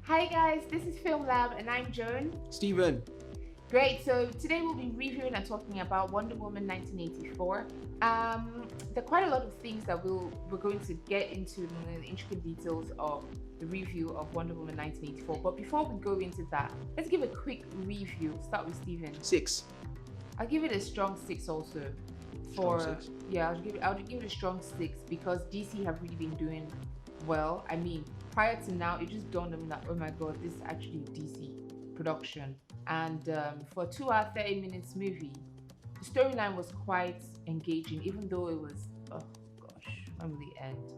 Hi guys, this is FilmLab and I'm Joan. Steven. Great, so today we'll be reviewing and talking about Wonder Woman 1984. There are quite a lot of things that we're going to get into the intricate details of the review of Wonder Woman 1984. But before we go into that, let's give a quick review. Start with Steven. 6. I'll give it a strong 6 also. I'll give it a strong 6 because DC have really been doing well. I mean, prior to now, it just dawned on me that, oh my god, this is actually DC production. And for a 2 hour 30 minutes movie, the storyline was quite engaging, even though it was, oh gosh, when will it end?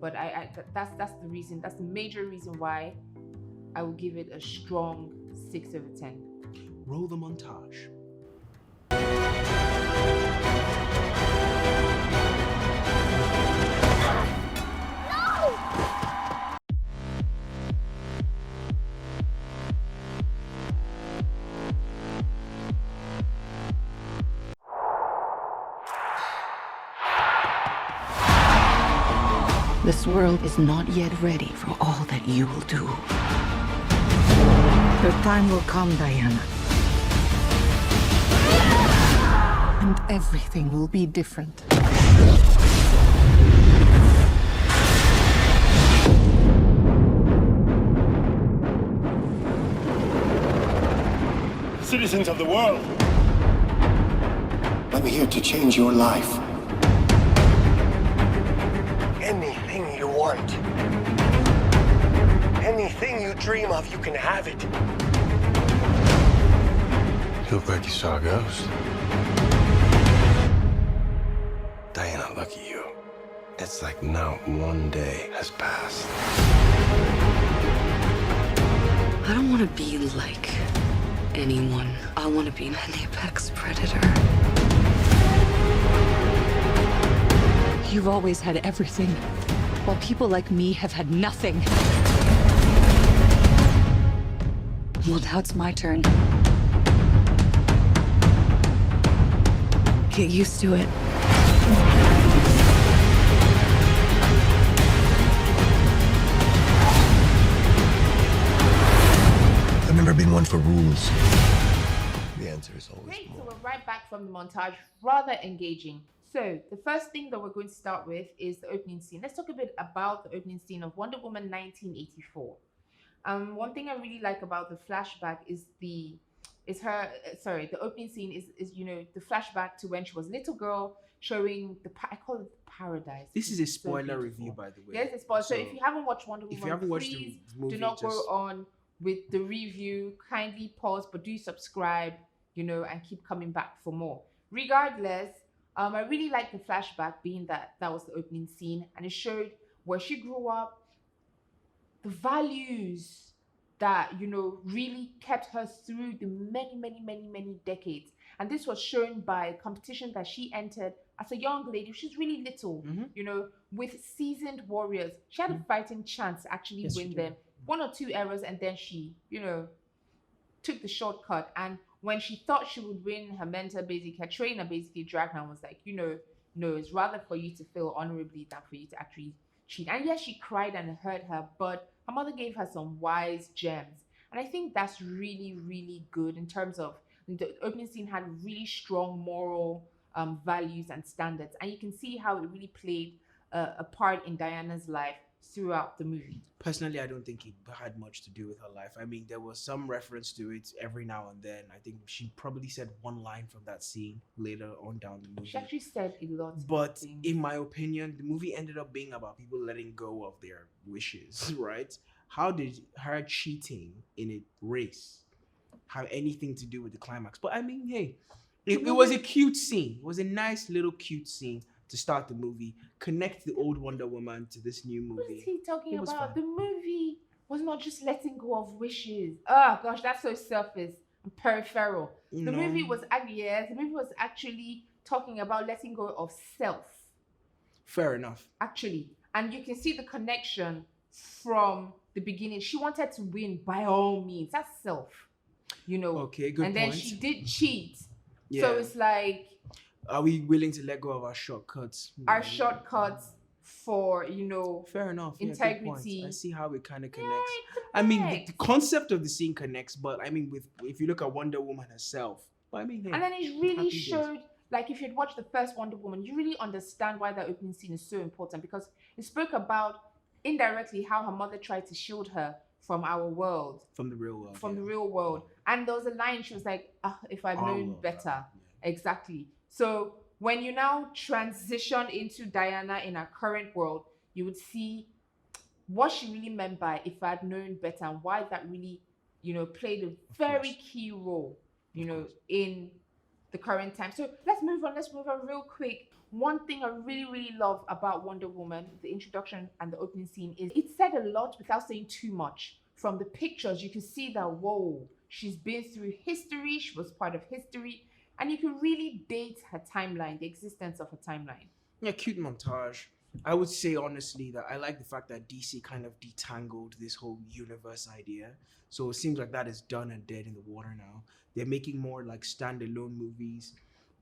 But that's the reason, that's the major reason why I will give it a strong 6 over 10. Roll the montage. This world is not yet ready for all that you will do. Your time will come, Diana. And everything will be different. Citizens of the world, I'm here to change your life. Anything you want, anything you dream of, you can have it. You look like you saw a ghost. Diana, look at you. It's like not one day has passed. I don't want to be like anyone. I want to be an apex predator. You've always had everything, while people like me have had nothing. Well, now it's my turn. Get used to it. I've never been one for rules. The answer is always Great, so more. we're right back from the montage, rather engaging. So the first thing that we're going to start with is the opening scene. Let's talk a bit about the opening scene of Wonder Woman 1984. One thing I really like about the flashback is the opening scene is the flashback to when she was a little girl, showing I call it the paradise. This is a So spoiler beautiful. review, by the way. Yes, it's spoiler. So if you haven't watched Wonder Woman, if you haven't watched please the movie, do not go on with the review. Kindly pause, but do subscribe, and keep coming back for more. Regardless, I really like the flashback, being that was the opening scene, and it showed where she grew up, the values that really kept her through the many decades. And this was shown by a competition that she entered as a young lady. She's really little, with seasoned warriors. She had a fighting chance to actually win them. 1 or 2 errors, and then she took the shortcut. And when she thought she would win, her mentor, basically her trainer, basically dragged her and was like, no, it's rather for you to fail honorably than for you to actually cheat. And yes, she cried and it hurt her, but her mother gave her some wise gems. And I think that's really good in terms of the opening scene had really strong moral values and standards. And you can see how it really played a part in Diana's life throughout the movie. Personally, I don't think it had much to do with her life. I mean, there was some reference to it every now and then. I think she probably said one line from that scene later on down the movie. She actually said a lot. But in my opinion, the movie ended up being about people letting go of their wishes, right? How did her cheating in a race have anything to do with the climax? But I mean, hey, it was a cute scene. It was a nice little cute scene to start the movie. Connect the old Wonder Woman to this new movie. What is he talking It was about? fun. The movie was not just letting go of wishes. Oh gosh, that's so surface and peripheral. The movie was actually talking about letting go of self. Fair enough. Actually, and you can see the connection from the beginning. She wanted to win by all means. That's self, Okay, good and point. then she did cheat. Yeah. So it's like, are we willing to let go of our shortcuts? our shortcuts for, you know, Fair enough. Yeah, good point. integrity. I see how it kind of Yeah, connects. it I mean, the connects. concept of the scene connects, but I mean, with if you look at Wonder Woman herself, but I mean, hey, And then it really happy days. showed, like, if you'd watched the first Wonder Woman, you really understand why that opening scene is so important, because it spoke about indirectly how her mother tried to shield her from our world, from the real world. from yeah. the real world. And there was a line, she was like, if I'd Our known world, better. yeah. Exactly. So when you now transition into Diana in our current world, you would see what she really meant by if I'd known better, and why that really, you know, played a very course. key role, you Of know, course. in the current time. So let's move on real quick. One thing I really love about Wonder Woman, the introduction and the opening scene, is it said a lot without saying too much. From the pictures, you can see that, whoa, she's been through history, she was part of history, and you can really date her timeline, the existence of her timeline. Yeah, cute montage. I would say honestly that I like the fact that DC kind of detangled this whole universe idea. So it seems like that is done and dead in the water now. They're making more like standalone movies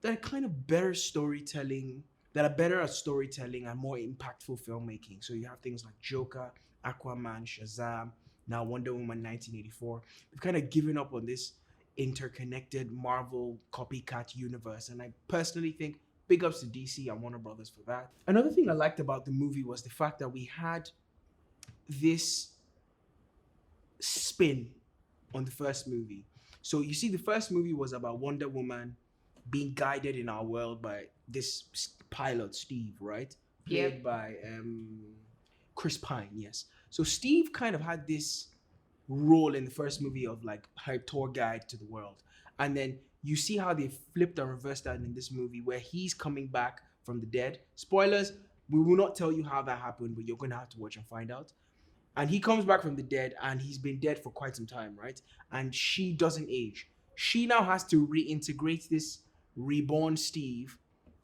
that are kind of better storytelling, that are better at storytelling and more impactful filmmaking. So you have things like Joker, Aquaman, Shazam, now Wonder Woman 1984. They've kind of given up on this interconnected Marvel copycat universe. And I personally think big ups to DC and Warner Brothers for that. Another thing I liked about the movie was the fact that we had this spin on the first movie. So you see, the first movie was about Wonder Woman being guided in our world by this pilot, Steve, right? Played Yep. by Chris Pine, yes. So Steve kind of had this role in the first movie of like her tour guide to the world. And then you see how they flipped and reversed that in this movie where he's coming back from the dead. Spoilers, we will not tell you how that happened, but you're going to have to watch and find out. And he comes back from the dead and he's been dead for quite some time, right? And she doesn't age. She now has to reintegrate this reborn Steve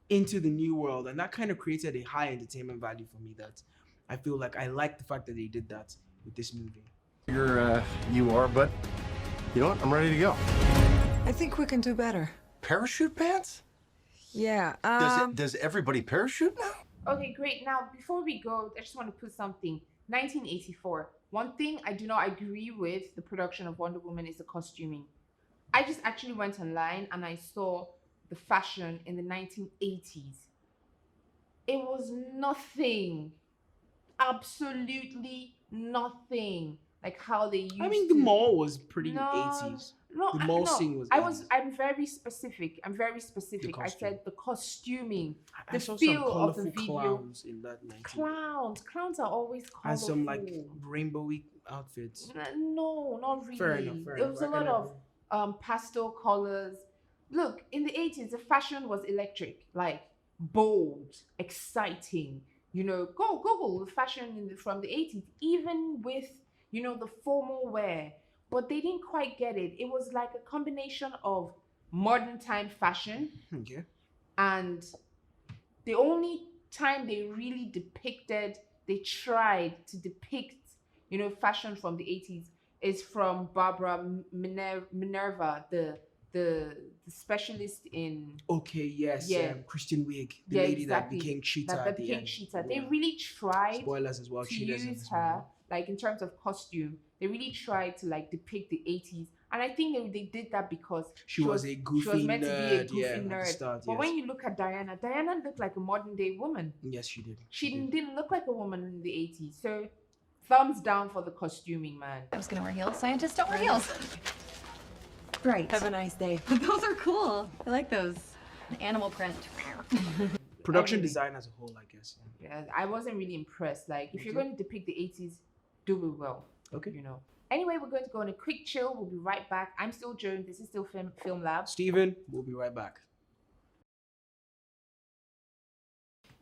into the new world. And that kind of created a high entertainment value for me that I feel like I like the fact that they did that with this movie. You are, but you know what? I'm ready to go. I think we can do better. Parachute pants? Yeah, Does everybody parachute now? Okay, great. Now, before we go, I just want to put something. 1984. One thing I do not agree with the production of Wonder Woman is the costuming. I just actually went online and I saw the fashion in the 1980s. It was nothing. Absolutely nothing. Like how they used I mean, the to. mall was pretty No, 80s. No, The mall no. scene was I'm very specific. I'm very specific. I costume. said the costuming, I the saw feel some of colorful the video. clowns in that 19. Clowns are always colorful. And some like rainbowy outfits. No, not really. Fair enough. There was a lot of pastel colors. Look, in the 80s, the fashion was electric, like bold, exciting. You know, go Google the fashion from the 80s, even with, you know, the formal wear. But they didn't quite get it. It was like a combination of modern time fashion, Okay. and the only time they really tried to depict, you know, fashion from the 80s is from Barbara Minerva, the specialist in Okay, yes. Yeah. Christian Wiig, the Yeah, lady exactly. that became Cheetah that at the became end. Cheetah. Yeah. They really tried Spoilers as well. to Cheetah's in use this her, movie. like in terms of costume. They really tried to like depict the 80s, and I think they did that because She was a goofy she was meant to be a nerd, goofy yeah, at the nerd. start, But yes. when you look at Diana looked like a modern day woman. Yes, she did. She did. didn't look like a woman in the 80s. So thumbs down for the costuming, man. I was gonna wear heels. Scientists don't wear heels. Right. have a nice day. Those are cool. I like those. An animal print. Production Everything. design as a whole, I guess. Yeah, I wasn't really impressed. Like, if you're Okay. going to depict the 80s, do it well. Okay. You know. Anyway, we're going to go on a quick chill. We'll be right back. I'm still Joan. This is still FilmLab. Steven, we'll be right back.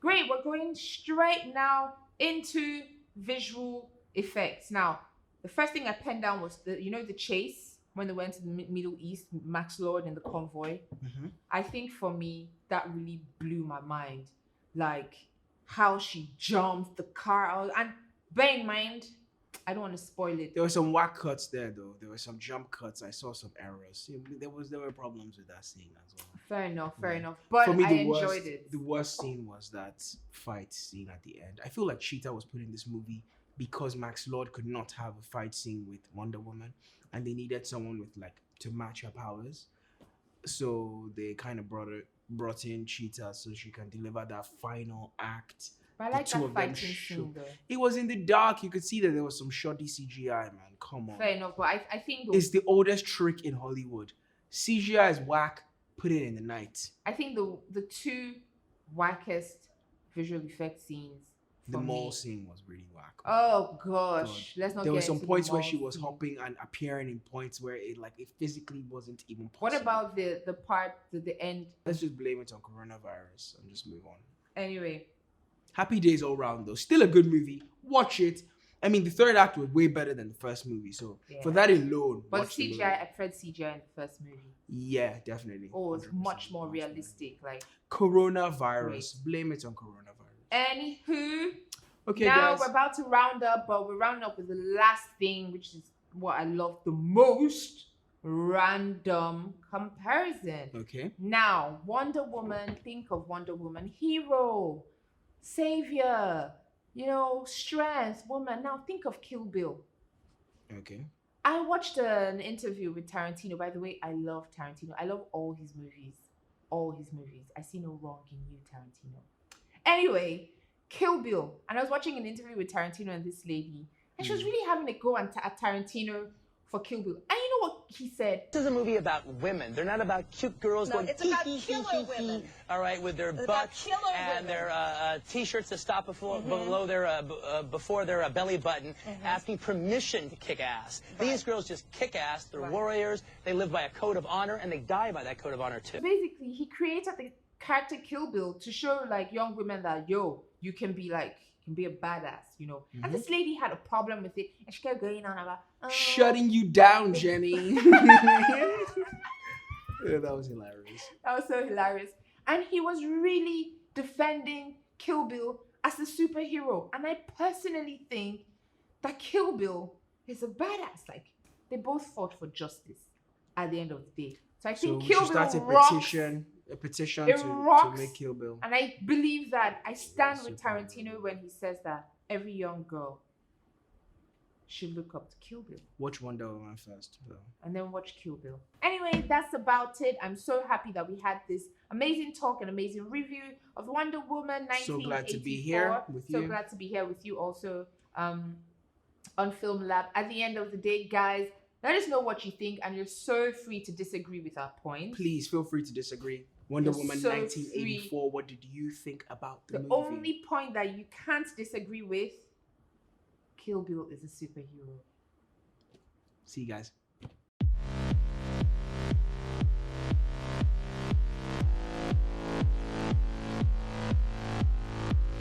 Great. We're going straight now into visual effects. Now, the first thing I penned down was the chase when they went to the Middle East, Max Lord and the convoy. Mm-hmm. I think for me, that really blew my mind. Like how she jumped the car out. And bear in mind, I don't want to spoil it. There were some whack cuts there, though. There were some jump cuts. I saw some errors. There were problems with that scene as well. Fair enough. Fair Yeah. enough. But For me, I enjoyed the it. worst scene was that fight scene at the end. I feel like Cheetah was put in this movie because Max Lord could not have a fight scene with Wonder Woman, and they needed someone with like to match her powers. So they kind of brought in Cheetah so she can deliver that final act. But I The like two that of them fighting show- scene though. It was in the dark. You could see that there was some shoddy CGI, man. Come on. Fair enough. But I think It's the oldest trick in Hollywood. CGI is whack. Put it in the night. I think the two wackest visual effect scenes. The for mall me. scene was really whack. Oh gosh, let's not. There were get some into the points where mall she was scene. hopping and appearing in points where it physically wasn't even possible. What about the part to the end? Let's just blame it on coronavirus and just move on. Anyway, Happy days all round though. Still a good movie. Watch it. I mean, the third act was way better than the first movie. So Yeah. for that alone, but watch the CGI, movie. I preferred CGI in the first movie. Yeah, definitely. Oh, it's 100%, much more better. realistic. Like, Coronavirus. Blame it on coronavirus. anywho, Okay, now guys. we're about to round up, but we're rounding up with the last thing, which is what I love the most: random comparison. Okay. Now, Wonder Woman, think of Wonder Woman, hero, savior, strength, woman. Now think of Kill Bill. Okay. I watched an interview with Tarantino. By the way, I love Tarantino. I love all his movies. All his movies. I see no wrong in you, Tarantino. Anyway, Kill Bill. And I was watching an interview with Tarantino and this lady. And she was really having a go at Tarantino for Kill Bill. And you know what he said? This is a movie about women. They're not about cute girls No, going it's hee, about hee, hee, killer hee, hee, women. all right, with their It's about butts killer and women. their t-shirts that stop below their before their belly button, asking permission to kick ass. These girls just kick ass. They're Right. warriors. They live by a code of honor, and they die by that code of honor too. Basically, he created the character Kill Bill to show like young women that you can be a badass. And this lady had a problem with it, and she kept going on about Shutting you down, Jenny. Yeah, that was hilarious. That was so hilarious. And he was really defending Kill Bill as a superhero. And I personally think that Kill Bill is a badass. Like, they both fought for justice at the end of the day. So I So think we Kill should Bill start a rocks. petition It to rocks. make Kill Bill. And I believe that I stand with Superhero. Tarantino when he says that every young girl should look up to Kill Bill. Watch Wonder Woman first, though. And then watch Kill Bill. Anyway, that's about it. I'm so happy that we had this amazing talk and amazing review of Wonder Woman 1984. So glad to be here with So you. glad to be here with you also on FilmLab. At the end of the day, guys, let us know what you think, and you're so free to disagree with our points. Please feel free to disagree. Wonder You're Woman so 1984. What did you think about the The movie? only point that you can't disagree with, Kill Bill is a superhero. See you guys.